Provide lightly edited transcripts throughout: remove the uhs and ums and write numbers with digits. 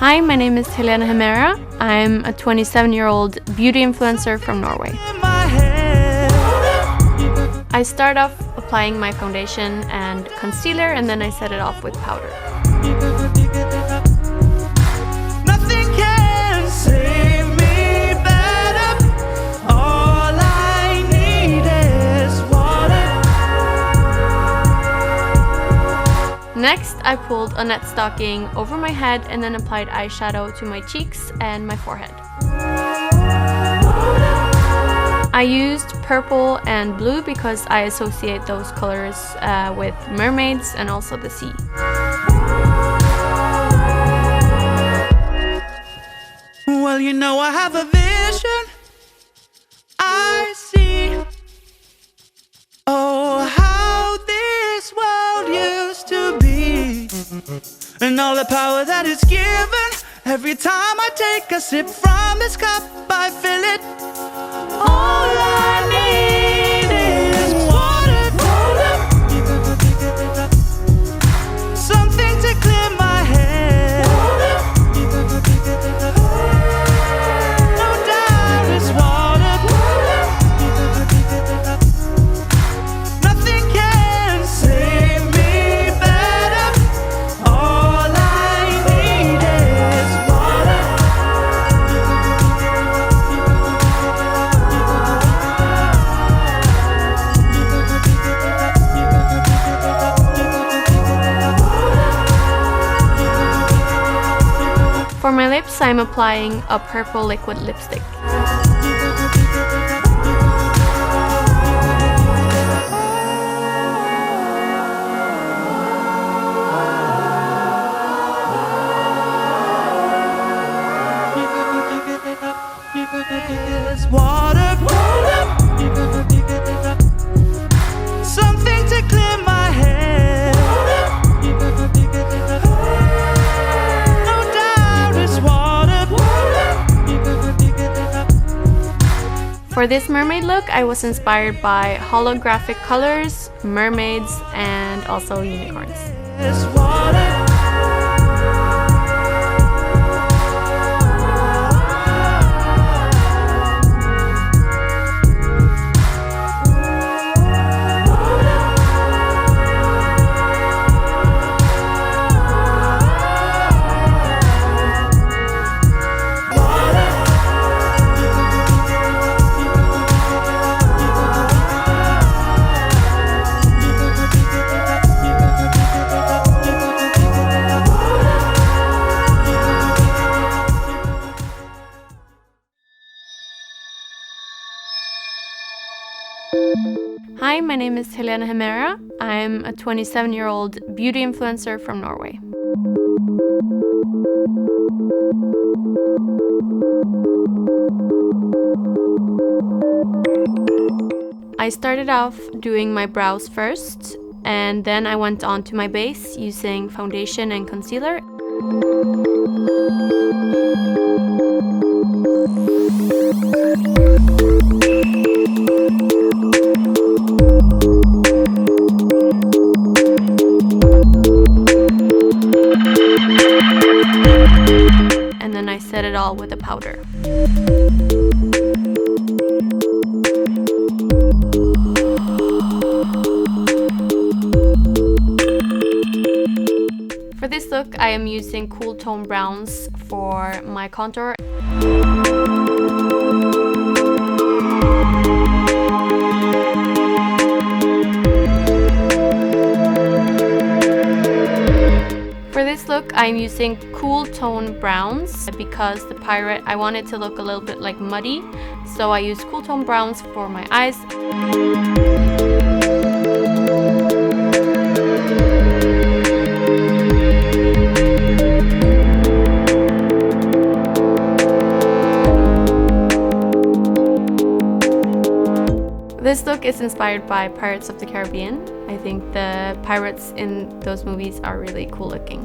Hi, my name is Helene Heméra. I'm a 27-year-old beauty influencer from Norway. I start off applying my foundation and concealer, and then I set it off with powder. Nothing can save me better. All I need is water. Next, I pulled a net stocking over my head and then applied eyeshadow to my cheeks and my forehead. I used purple and blue because I associate those colors with mermaids and also the sea. Well, you know I have a vision. I see. Oh, how this world used to be. And all the power that it's given. Every time I take a sip from this cup, I fill it. All I need is water. Something to clear my head. No doubt it's water. Nothing can save me better. All I need is water. For my lips, I'm applying a purple liquid lipstick. It's water. Something to clear my head. No doubt it's water. For this mermaid look, I was inspired by holographic colors, mermaids, and also unicorns. It's water. Hi, my name is Helene Heméra. I'm a 27-year-old beauty influencer from Norway. I started off doing my brows first, and then I went on to my base using foundation and concealer. And then I set it all with a powder. For this look, I am using cool tone browns for my contour. For this look, I'm using cool tone browns because the pirate, I want it to look a little bit like muddy. So I use cool tone browns for my eyes. This look is inspired by Pirates of the Caribbean. I think the pirates in those movies are really cool looking.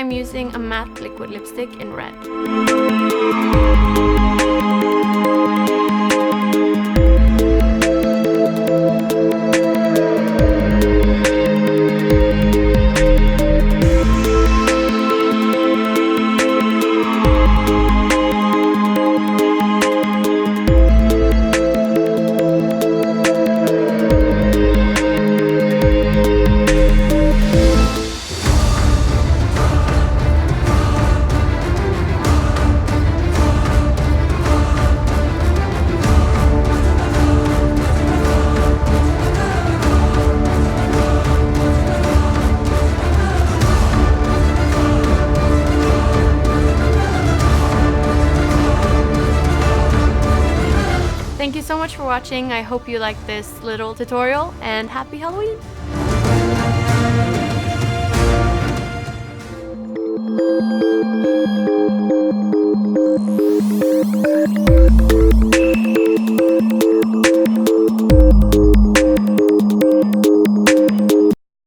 I'm using a matte liquid lipstick in red. Thank you so much for watching. I hope you liked this little tutorial, and happy Halloween!